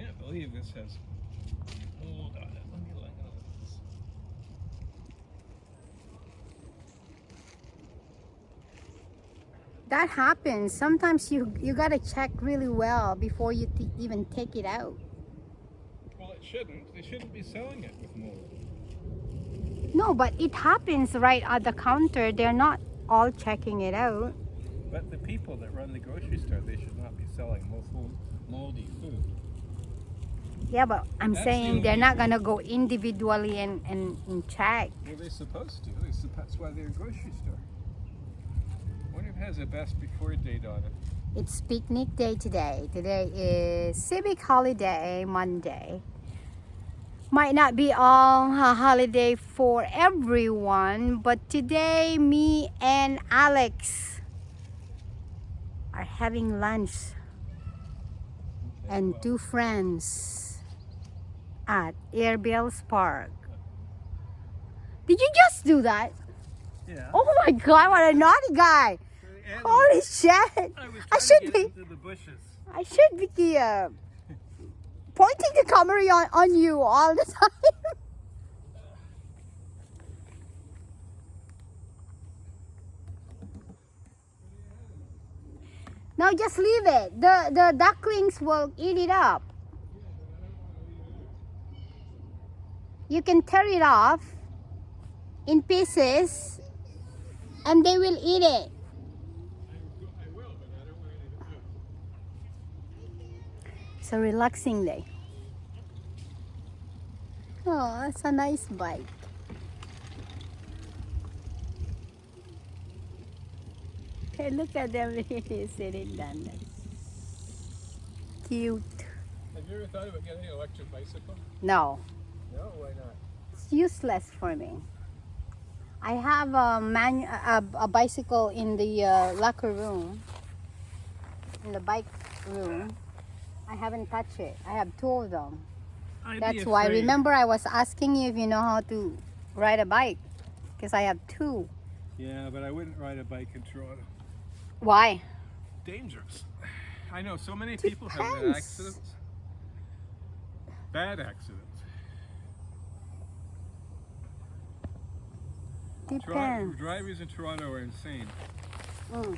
can't believe this has mold on it. Let me look at this. That happens. Sometimes you gotta check really well before you even take it out. Well, it shouldn't. They shouldn't be selling it with mold. No, but it happens right at the counter. They're not all checking it out. But the people that run the grocery store, they should not be selling moldy food. Yeah, but I'm That's saying the they're only not gonna go individually and check. Well, they're supposed to. That's why they're a grocery store. I wonder if it has a best before date on it. It's picnic day today. Today is civic holiday, Monday. Might not be all a holiday for everyone, but today me and Alex are having lunch and two friends at Airbell's Park. Did you just do that? Yeah. Oh my God, what a naughty guy! Holy shit! I should be. Into the bushes. I should be pointing the camera on you all the time. No, just leave it. The ducklings will eat it up. You can tear it off in pieces and they will eat it. I will, but I don't want anything to do. It's a relaxing day. Oh, it's a nice bike. Okay, look at them really sitting down there. Cute. Have you ever thought about getting an electric bicycle? No, No, why not? it's useless for me. I have a bicycle in the locker room, in the bike room. I haven't touched it. I have two of them. That's why. Remember, I was asking you if you know how to ride a bike, because I have two. Yeah, but I wouldn't ride a bike in Toronto. Why? Dangerous. I know so many people have had Depends. accidents. Bad accidents. Depends. Drivers in Toronto are insane, Mm.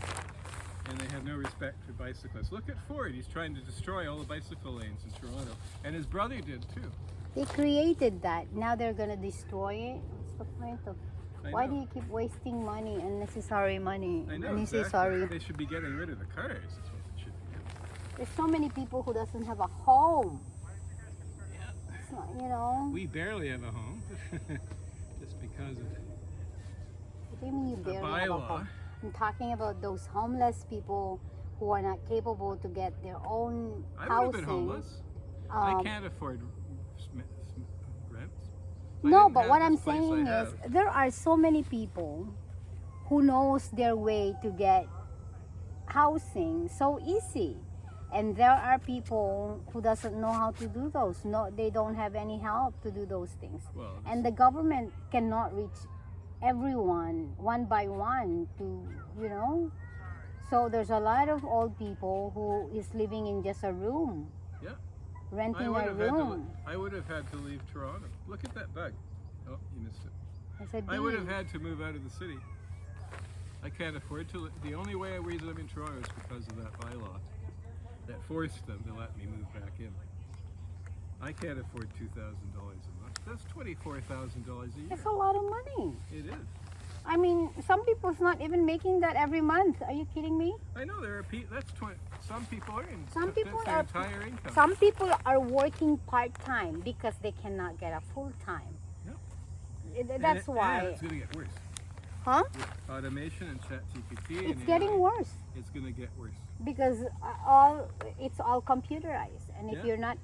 and they have no respect for bicyclists. Look at Ford. He's trying to destroy all the bicycle lanes in Toronto, and his brother did too. They created that. Now they're gonna destroy it. What's the point of? I Why know. do you keep wasting money, unnecessary money? I know, Unnecessary. They should be getting rid of the cars. That's what they should be doing. There's so many people who doesn't have a home. Yeah. It's not, you know. We barely have a home, just because of What do you mean you a barely have a bylaw. home? I'm talking about those homeless people who are not capable to get their own I would have housing. been homeless. I Um, can't afford rents. If I No, didn't but have what this I'm place I saying is have- there are so many people who knows their way to get housing so easy. And there are people who doesn't know how to do those. No, they don't have any help to do those things. Well, And the government cannot reach everyone one by one to, you know. So there's a lot of old people who is living in just a room, yeah. renting I would a have had to. room. I would have had to leave Toronto. Look at that bug. Oh, you missed it. I said, I would have "Dean, had to move out of the city. I can't afford to. The only way we live in Toronto is because of that bylaw that forced them to let me move back in. I can't afford $2,000 a month. That's $24,000 a year. it's a lot of money." It is. I mean, some people's not even making that every month. Are you kidding me? I know there are people. That's 20. Some people are in. Some people that's their are. entire income. Some people are working part time because they cannot get a full time. Yep. That's And why. it's going to get worse. Huh? With automation and ChatGPT. It's and getting AI, worse It's going to get worse. because it's all computerized, and if Yeah. you're not,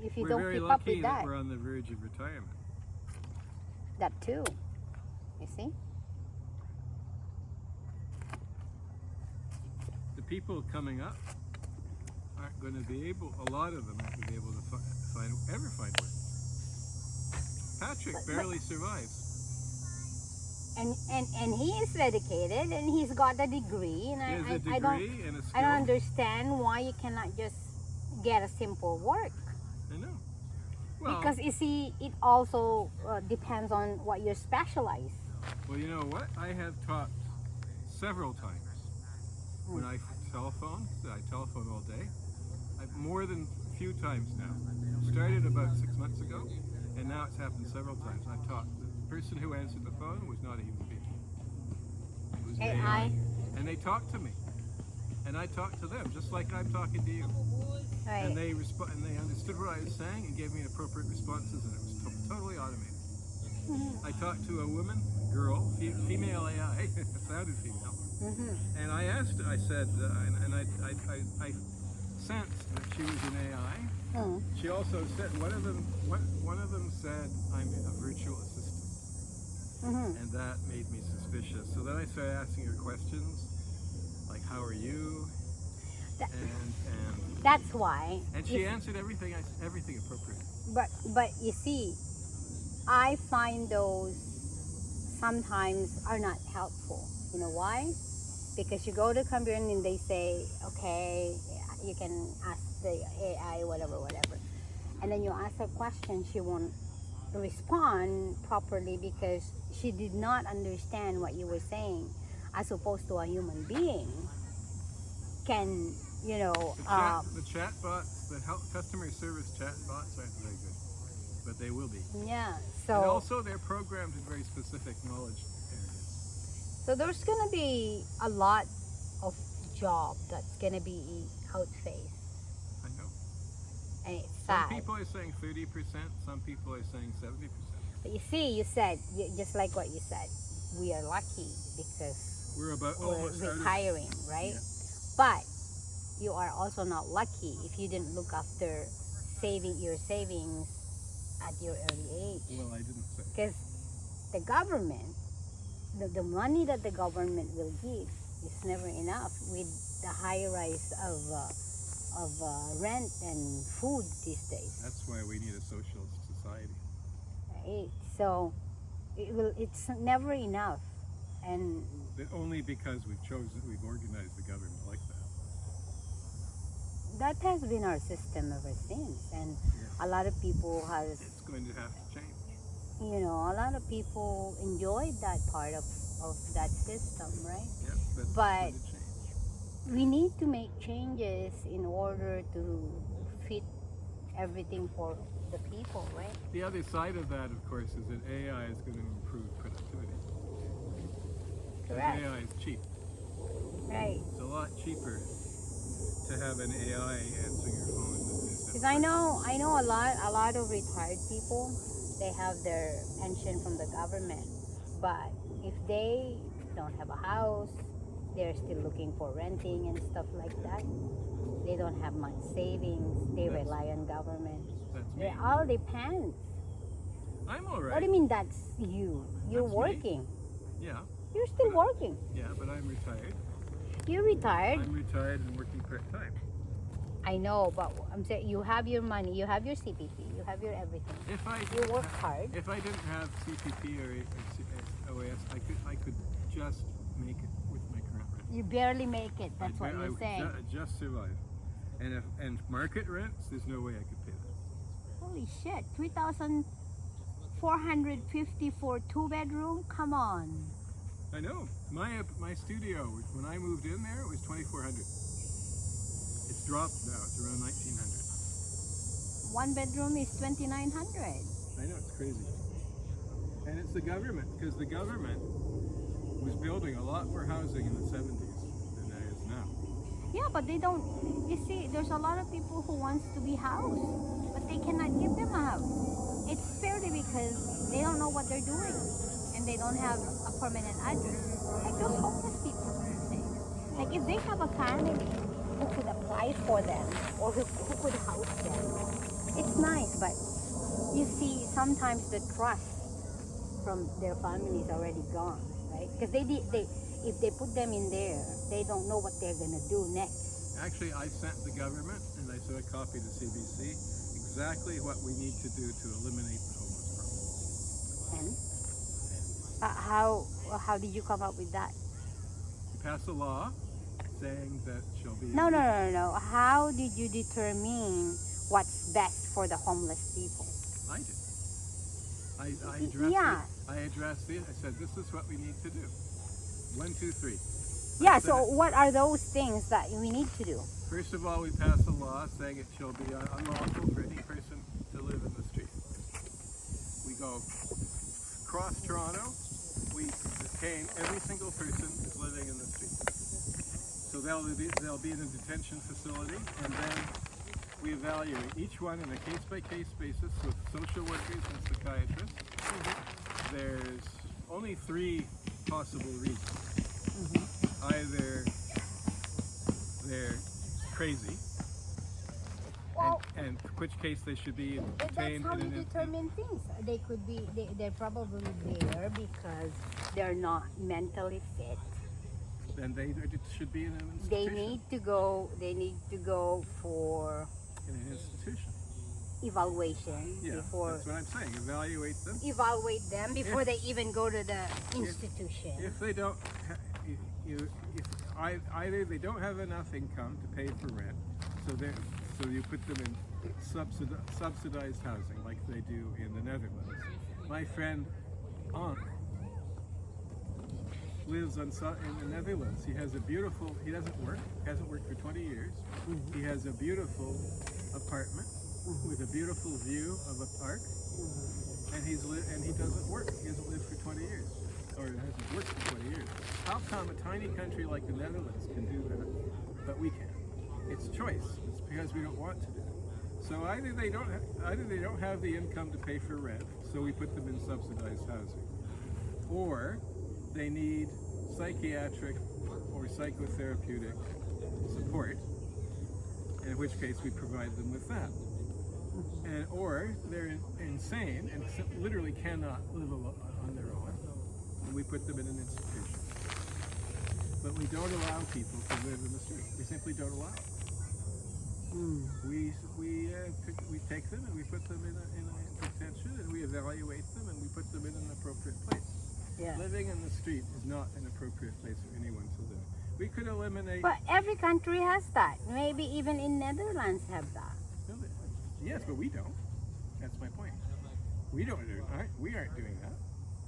if you We're don't very keep up lucky with that that, we're on the verge of retirement. that too. You see? The people coming up aren't going to be able. A lot of them aren't going to be able to find work. Patrick barely survives. And he is dedicated, and he's got a degree, and He has a I don't. degree and a skill. I don't understand why you cannot just, get a simple work. I know. Well, Because you see, it also depends on what you specialize. well, you know what? I have taught several times when I telephone. I telephone all day. I've more than a few times now. Started about 6 months ago, and now it's happened several times. I've taught. The person who answered the phone was not a human being. It was AI. And they talked to me. And I talked to them, just like I'm talking to you. Right. And they and they understood what I was saying and gave me appropriate responses, and it was totally automated. I talked to a woman, a girl, female AI. It sounded female. And I asked her, I said, and I sensed that she was an AI. She also said, one of them said, I'm a virtual assistant. And that made me suspicious. So then I started asking her questions, like, how are you? And That's why. and she answered everything appropriate. But you see, I find those sometimes are not helpful. You know why? Because you go to the computer and they say, okay, you can ask the AI whatever, and then you ask her question, she won't respond properly because she did not understand what you were saying, as opposed to a human being can, you know. The chat bots, the customer service chat bots aren't very good, but they will be. Yeah. And So also they're programmed in very specific knowledge areas. so there's gonna be a lot of job that's gonna be outphased, I know. and it's Some sad. people are saying 30%, some people are saying 70%. But you see, you said just like what you said, we are lucky because We're about we're almost out of retiring, right? Yeah. But you are also not lucky if you didn't look after your savings at your early age. Well, I didn't say. Because the government, the money that the government will give is never enough with the high rise of rent and food these days. That's why we need a socialist society. Right? So it's never enough. And But only because we've organized the government like that. that has been our system ever since. And a lot of people It's going to have to change. a lot of people enjoyed that part of that system, right? Yeah, but But it's going to change. we need to make changes in order to fit everything for the people, right? The other side of that, of course, is that AI is going to improve productivity. Because Correct. AI is cheap. Right. It's a lot cheaper to have an AI answering your phone than it is to Because have I know a lot of retired people, they have their pension from the government, but if they don't have a house, they're still looking for renting and stuff like that. They don't have much savings. They That's- rely on government. That's me. It all depends. I'm all right. What do you mean that's you? You're That's me. working. Yeah, You're still working. yeah, but I'm retired. You're retired. I'm retired and working part-time. I know, but I'm saying you have your money, you have your CPP, you have your everything. If I You didn't work ha- hard. If I didn't have CPP or OAS, I could just make it with my current rent. You barely make it. That's I'd what ba- I you're would saying. just survive. And market rents, there's no way I could pay that. Holy shit, 3,450 for 2-bedroom? Come on. I know. My studio, when I moved in there, it was 2,400. It's dropped now. It's around 1,900. 1 bedroom is 2,900. I know, it's crazy. And it's the government, because the government was building a lot more housing in the 70s than there is now. Yeah, but they don't. You see, there's a lot of people who wants to be housed, but they cannot give them a house. It's purely because they don't know what they're doing, and they don't have a permanent address. Like those homeless people. Like if they have a family who could apply for them or who could house them, it's nice. But you see, sometimes the trust from their family is already gone, right? Because if they put them in there, they don't know what they're gonna do next. Actually, I sent the government, and I sent a copy to CBC, exactly what we need to do to eliminate the homeless problem. And how did you come up with that? You pass a law saying that shall be. No. How did you determine what's best for the homeless people? I did. I addressed Yeah. it. I addressed it. I said, this is what we need to do. 1, 2, 3. Yeah, said so it. what are those things that we need to do? First of all, we pass a law saying it shall be unlawful for any person to live in the street. We go across Toronto, we detain every single person who's living in the street. So they'll be in a detention facility, and then we evaluate each one on a case-by-case basis with social workers and psychiatrists. There's only 3 possible reasons. Either they're crazy, Well, and in which case they should be that's detained how in you an determine things. They could be, they're probably there because they're not mentally fit. then they should be in an They institution. need to go for In an institution. evaluation Yeah, before that's what I'm saying. Evaluate them. evaluate them before they even go to the institution. If they don't, either they don't have enough income to pay for rent, so you put them in subsidized housing like they do in the Netherlands. My friend Ank lives in the Netherlands. He has a beautiful. He doesn't work. Hasn't worked for 20 years. He has a beautiful apartment with a beautiful view of a park, and he doesn't work. He hasn't lived for 20 years, or hasn't worked for 20 years. How come a tiny country like the Netherlands can do that, but we can't? It's choice. It's because we don't want to do it. So either they don't have the income to pay for rent, so we put them in subsidized housing, or they need psychiatric or psychotherapeutic support, in which case we provide them with that. Or they're insane and literally cannot live on their own, and we put them in an institution. But we don't allow people to live in the street. We simply don't allow it. We take them and we put them in a detention, and we evaluate them and we put them in an appropriate place. Yeah. Living in the street is not an appropriate place for anyone to live. We could eliminate. But every country has that. Maybe even in Netherlands have that. Yes, but we don't. That's my point. We don't do it. We aren't doing that.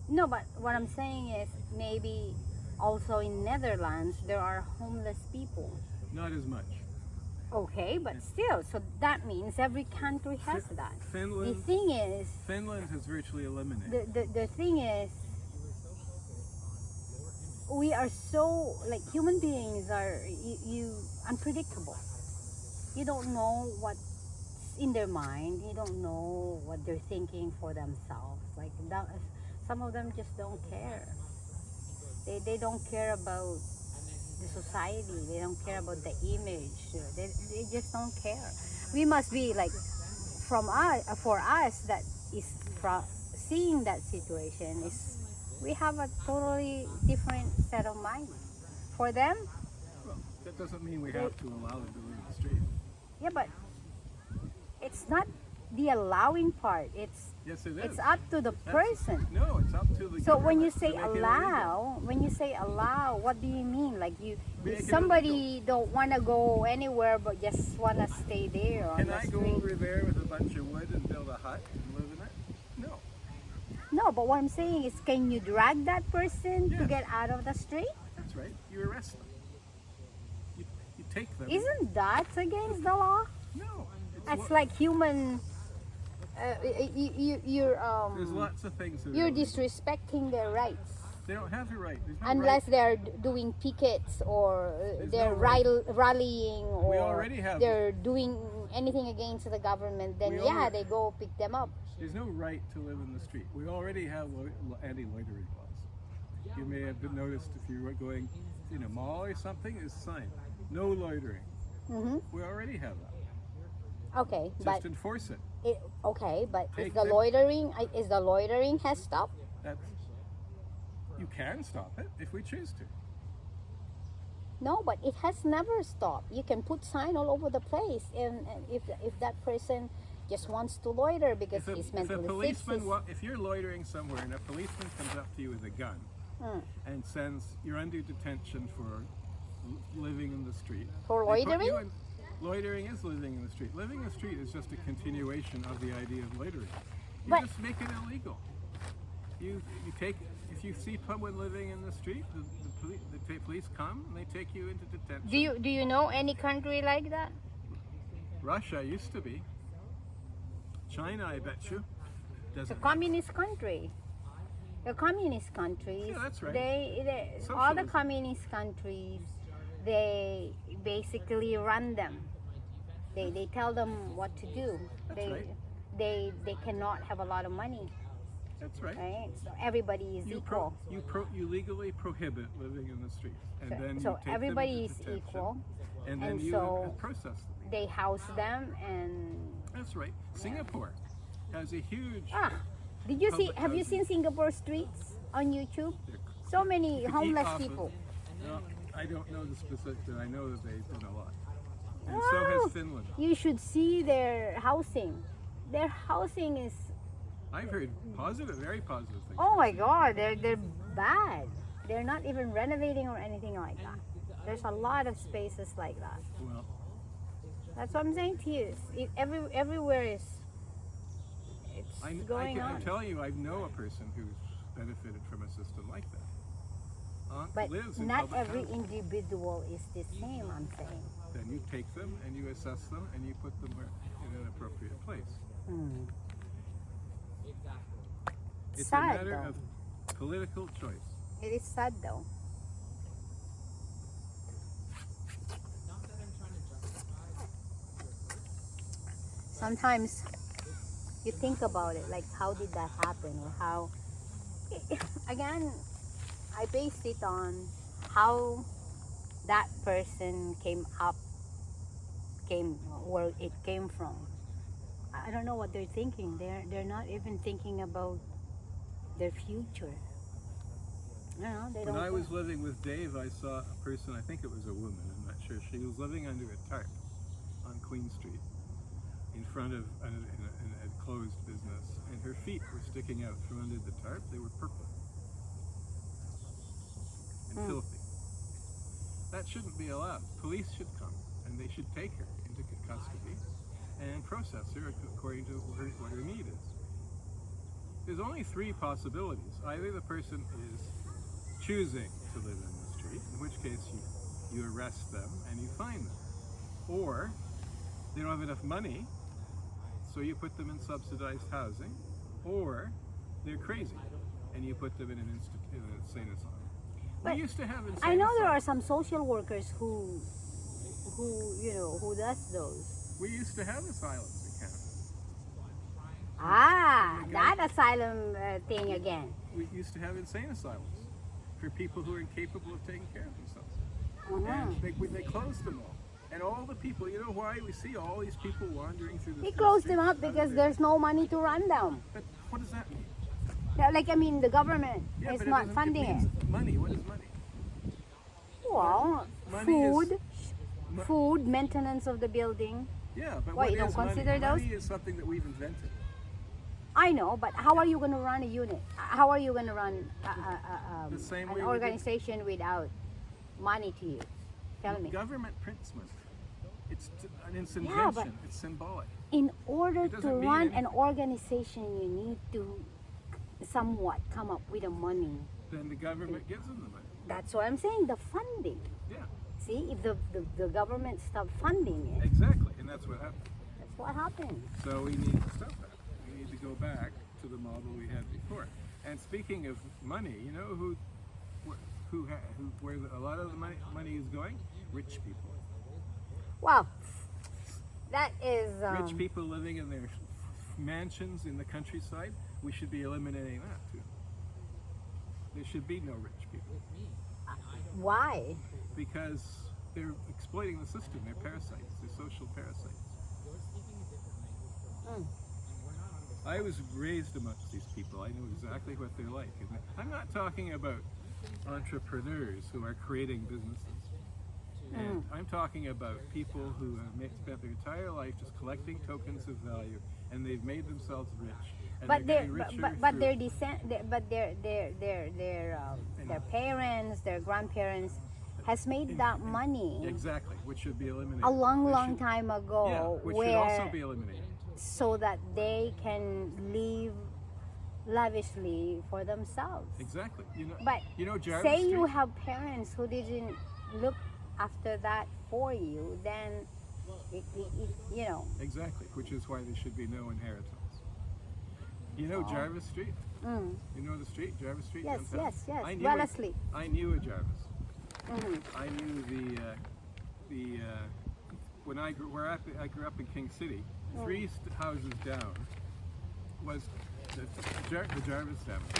No, but what I'm saying is maybe also in Netherlands there are homeless people. Not as much. Okay, but still, so that means every country has that. Finland. The thing is, Finland has virtually eliminated. the thing is, we are so, like, human beings are you unpredictable. You don't know what's in their mind. You don't know what they're thinking for themselves. Like that, some of them just don't care. They don't care about the society. They don't care about the image. They just don't care. We must be like, for us that is seeing that situation is, we have a totally different set of mind. For them, Well, that doesn't mean we have to allow them to live in the street. yeah, but it's not the allowing part. It's Yes, it is. it's up to the person. No, it's up to the So when you government to say make it allow, what do you mean? Like Make if it somebody don't want to go anywhere but just want to stay there on Can the I go street. over there with a bunch of wood and build a hut and live in it? No. No, but what I'm saying is, can you drag that person to Yes. get out of the street? That's right. You arrest them. You take them. Isn't that against the law? No. That's like human. There's lots of things that are You're illegal. disrespecting their rights. They don't have the right. There's no Unless right. they're doing pickets or There's they're no right. rallying or already have- they're doing anything against the government, then We yeah, already- they go pick them up. There's no right to live in the street. We already have anti-loitering laws. You may have noticed if you were going in a mall or something, it's a sign. No loitering. Hmm. We already have that. Okay, Just enforce it. but Take is the them- loitering has stopped? That's, you can stop it if we choose to. No, but it has never stopped. You can put sign all over the place, and if that person just wants to loiter because he's If a mentally policeman, sick, if you're loitering somewhere and a policeman comes up to you with a gun Mm. and says you're under detention for living in the street. For They put loitering? you in- Loitering is living in the street. Living in the street is just a continuation of the idea of loitering. You But- just make it illegal. You take, if you see someone living in the street, the police come and they take you into detention. Do you know any country like that? Russia used to be. China, I bet you, It's a doesn't. communist country. The communist countries. Yeah, that's right. All the Socialism. communist countries, they basically run them. They tell them what to do. That's right. They cannot have a lot of money, That's right. right? So everybody is equal. You legally prohibit living in the streets, and then you So take everybody them is into detention, equal, and then and you so- process them. they house them and That's right. Singapore has a huge. did you see Public have you housing. seen Singapore streets on YouTube? They're- So many you can eat homeless off of- people. No, I don't know the specifics, but I know that they've done a lot, and so Wow. has Finland. You should see their housing. Their housing is, I've heard positive, very positive things. oh my god, they're bad. They're not even renovating or anything like that. There's a lot of spaces like that. Well, That's what I'm saying to you. Everywhere is it's going on. I'm telling you, I know a person who's benefited from a system like that. But Lives in not public every housing. individual is the same, I'm saying. Then you take them and you assess them and you put them in an appropriate place. Hmm. It's Sad, a matter though. of political choice. It is sad though. Sometimes you think about it, like how did that happen, or how again I based it on how that person came where it came from. I don't know what they're thinking. They're not even thinking about their future. No, they don't. When I think. was living with Dave, I saw a person, I think it was a woman, I'm not sure. She was living under a tarp on Queen Street in front of a closed business, and her feet were sticking out from under the tarp. They were purple and filthy. That shouldn't be allowed. Police should come and they should take her into custody and process her according to what her need is. There's only three possibilities. Either the person is choosing to live in the street, in which case you arrest them and you fine them. Or they don't have enough money, so you put them in subsidized housing. Or they're crazy and you put them in an insane asylum. But We used to have insane I know there are asylums. some social workers who does those. We used to have asylums in Canada. That asylum thing again. We used to have insane asylums for people who are incapable of taking care of themselves. Mhm. And they closed them all. And all the people, you know why we see all these people wandering through the They streets closed them up out of because there? there's no money to run them. But what does that mean? Like, I mean, the government Yeah, is but it not doesn't- funding it. means money. What is money? Well, Money is- food, Mo- food, maintenance of the building. Yeah, but Why, what you don't is money? consider those? Money is something that we've invented. I know, but how are you going to run a unit? How are you going to run The same way an we did- organization without money to you? Tell me. Government prints money. It's an Yeah, invention. but- It's symbolic. In order It to doesn't mean run anything. an organization, you need to somewhat come up with the money. Then the government gives them the money. That's what I'm saying, the funding. Yeah, See, if the government stopped funding it, exactly. And that's what happened. that's what happens. So we need to stop that. We need to go back to the model we had before. And speaking of money, you know where a lot of the money is going? Rich people. Wow, that is Rich people living in their mansions in the countryside. We should be eliminating that too. There should be no rich people why? because they're exploiting the system. They're parasites. They're social parasites. Mm. I was raised amongst these people. I know exactly what they're like. And I'm not talking about entrepreneurs who are creating businesses. And I'm talking about people who have spent their entire life just collecting tokens of value, and they've made themselves rich. And But they're their getting richer but through- their descent, their parents, their grandparents has made that money Exactly, which should be eliminated. a long, Which long should- time Yeah, ago, which should also be eliminated. so that they can live lavishly for themselves. Exactly. But Jarvis say Street? you have parents who didn't look after that for you, then Exactly, which is why there should be no inheritance. Jarvis Street? Mm. You know the street, Jarvis Street? Yes, downtown? yes, yes. I knew Well it- asleep. I knew a Jarvis. Mm-hmm. I knew when I grew up in King City. Three houses down was the Jarvis family.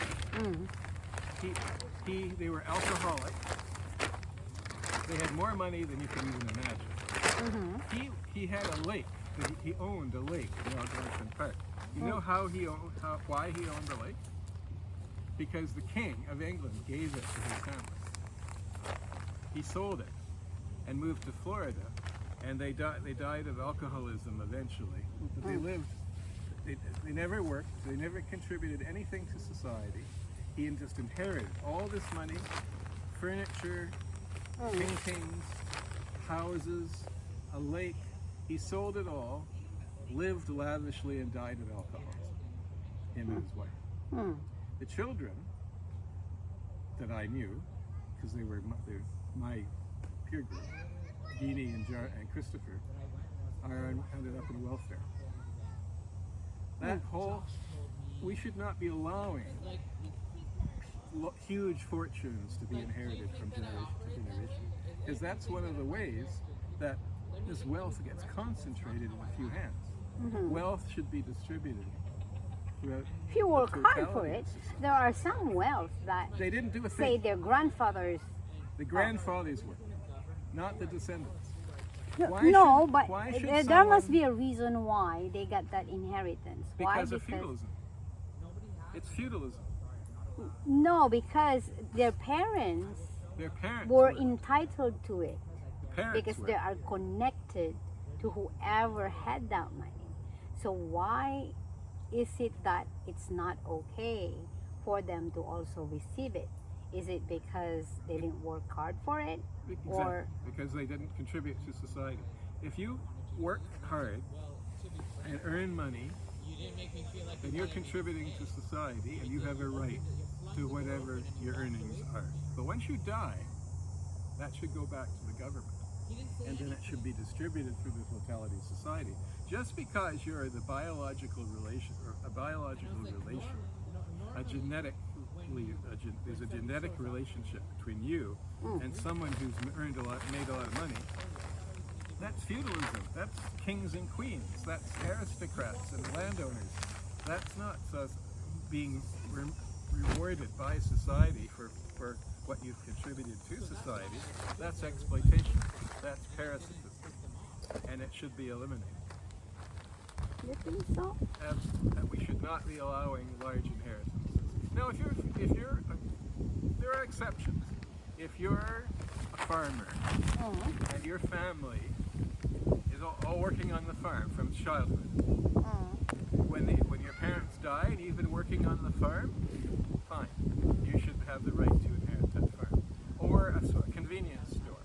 Mm. They were alcoholic. They had more money than you can even imagine. Mm-hmm. He had a lake. He owned a lake in Algonquin Park. You know why he owned the lake? Because the King of England gave it to his family. He sold it and moved to Florida, and they died of alcoholism eventually. But they lived. They never worked. They never contributed anything to society. He just inherited all this money, furniture, paintings, houses, a lake. He sold it all, lived lavishly, and died of alcoholism. Him and his wife. Mm. The children that I knew, because they're my peer group, Deanie and Christopher, ended up in welfare. We should not be allowing huge fortunes to be inherited from generation to generation, because that's one of the ways that this wealth gets concentrated in a few hands. Mm-hmm. Wealth should be distributed throughout. If you work the hard for totality it, of society. there are some wealth that They didn't do a say thing. their grandfathers. The grandfathers were, not the descendants. Why No, should- but why should there must someone- be a reason why they got that inheritance. Because why? of feudalism. It's feudalism. No, because their parents Their parents were entitled to it parents because were. they are connected to whoever had that money. So why is it that it's not okay for them to also receive it? Is it because they didn't work hard for it? Exactly, Or because they didn't contribute to society. If you work hard and earn money, then you're contributing to society and you have a right to whatever your earnings are. But once you die, that should go back to the government, and then it should be distributed through the totality of society. Just because you're the biological relation, there's a genetic relationship between you and someone who's made a lot of money. That's feudalism. That's kings and queens. That's aristocrats and landowners. That's not being rewarded by society for what you've contributed to society. That's exploitation. That's parasitism, and it should be eliminated. you think so? And we should not be allowing large inheritances. Now, there are exceptions. If you're a farmer Mm. and your family is all working on the farm from childhood, Mm. when your parents die and you've been working on the farm, fine. You should have the right to inherit that farm. Or a convenience store.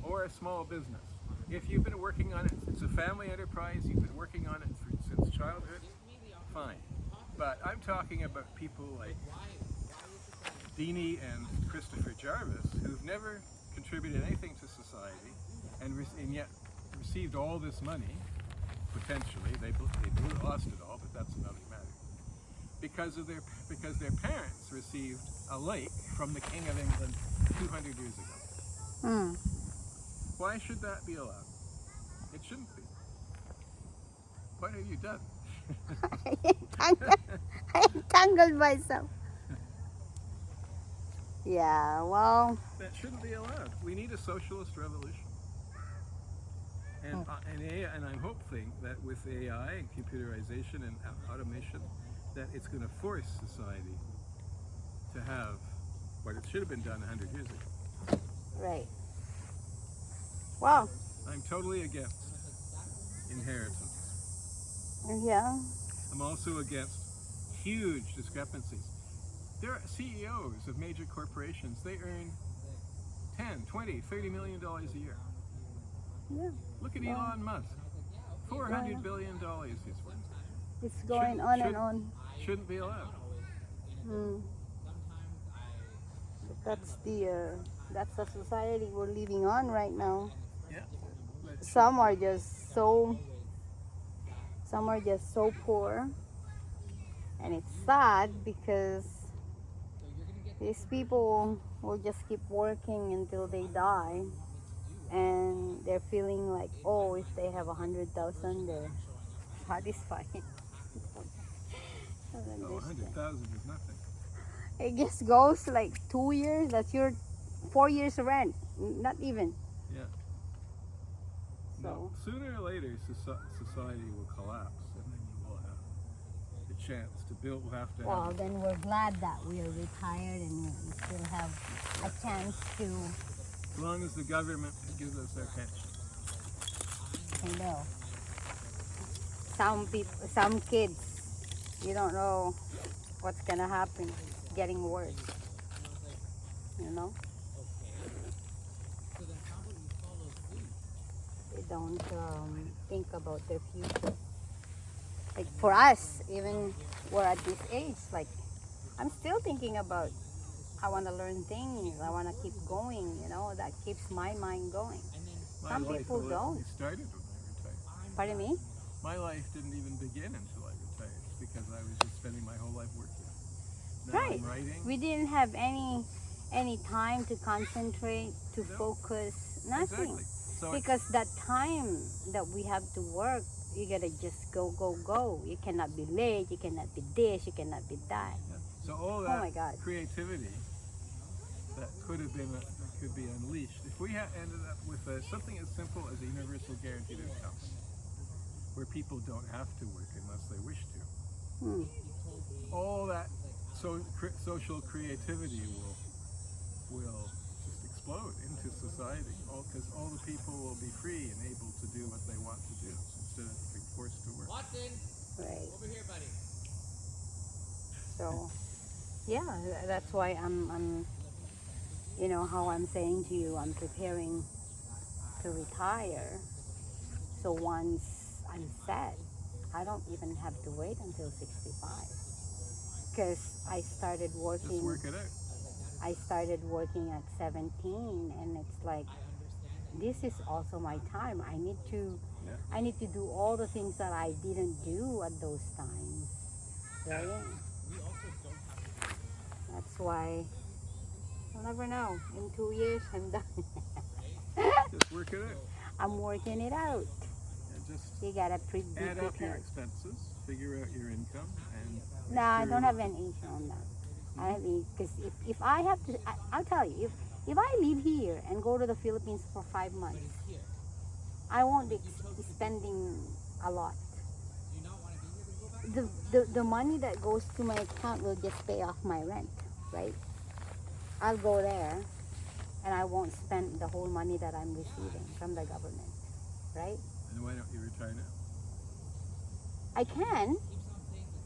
Or a small business. If you've been working on it, it's a family enterprise, you've been working on it since childhood, fine. But I'm talking about people like Deanie and Christopher Jarvis, who've never contributed anything to society and yet received all this money, potentially. They lost it all, but that's another matter. Because their parents received a lake from the King of England 200 years ago. Mm. Why should that be allowed? It shouldn't be. What have you done? I entangled myself. Yeah, well, That shouldn't be allowed. We need a socialist revolution. And I'm hoping that with AI and computerization and automation, that it's going to force society to have what it should have been done 100 years ago. right. Well, I'm totally against inheritance. yeah. I'm also against huge discrepancies. There are CEOs of major corporations, they earn 10, 20, $30 million a year. Yeah. Look at Wow. Elon Musk. $400 billion he's worth. It's going on and on. Shouldn't be allowed. Mm. That's the society we're living on right now. Yeah. Some are just so poor, and it's sad because these people will just keep working until they die, and they're feeling like, oh, if they have 100,000, they're satisfied. I don't Oh, understand. 100,000 is nothing. It just goes like 2 years. That's your 4 years rent. Not even. Yeah. So. No, sooner or later, society will collapse, and then you will have the chance to build. We'll have to Well, have. then we're glad that we are retired and we still have a chance to. As long as the government gives us our pension. I know. Some kids, you don't know what's gonna happen. It's getting worse. You know. They don't think about their future. Like for us, even we're at this age. Like I'm still thinking about. I want to learn things. I want to keep going. You know, that keeps my mind going. Some people don't. Started when I retired. Pardon me? My life didn't even begin until I retired because I was just spending my whole life working. Now Right. I'm writing. We didn't have any time to concentrate, to focus, nothing. Exactly. So Because that time that we have to work, you gotta just go, go, go. You cannot be late. You cannot be this. You cannot be that. So all Oh my God. that creativity that could have been, that could be unleashed. If we had ended up with something as simple as a universal guaranteed income, where people don't have to work unless they wish to, Hmm. all that social creativity will just explode into society. Because all the people will be free and able to do what they want to do instead of being forced to work. Right. Over here, buddy. So, yeah, that's why I'm, you know, how I'm saying to you, I'm preparing to retire. So once I'm set, I don't even have to wait until 65. Because I started working. Just work it out. I started working at 17, and it's like, this is also my time. I need to do all the things that I didn't do at those times. Right? That's why you'll never know. In 2 years, I'm done. Just work it out. I'm working it out. And just You gotta be add up your prepared. expenses, figure out your income, and make No, I sure don't have any issue on that. I have because if I have to, I'll tell you, if I live here and go to the Philippines for 5 months, I won't be spending a lot. The money that goes to my account will just pay off my rent, right? I'll go there and I won't spend the whole money that I'm receiving from the government, right? And why don't you retire now? I can,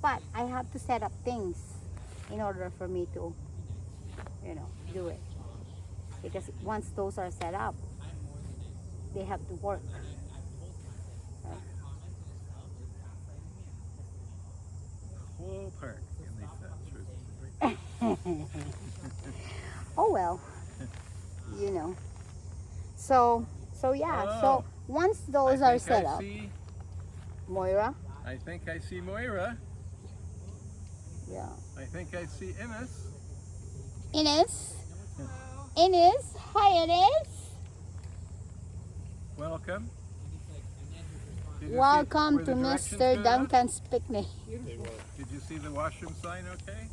but I have to set up things in order for me to, you know, do it. Because once those are set up, they have to work. The whole park in these Oh well, you know. So yeah. So once those are set up, Moira. I think I see Moira. Yeah. I think I see Ines. Ines. Ines. Hi, Ines. Welcome. Did you see Welcome where to the directions Mr. go to? Duncan's picnic. Did you see the washroom sign okay?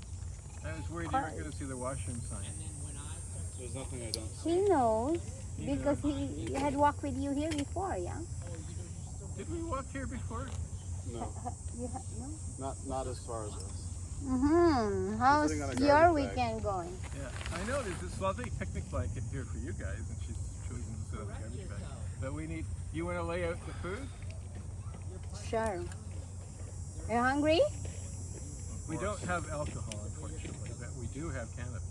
I was worried you weren't going to see the washroom sign. There's nothing I don't see. He knows He because he had walked with you here before, yeah? Did we walk here before? No, No? not as far as this. Mm-hmm. How's sitting on a your garbage bag. weekend going? Yeah, I know there's this lovely picnic blanket here for you guys, and she's chosen to sit on the garbage bag. But we need, you want to lay out the food? Sure. You hungry? We don't have alcohol, unfortunately, but we do have cannabis.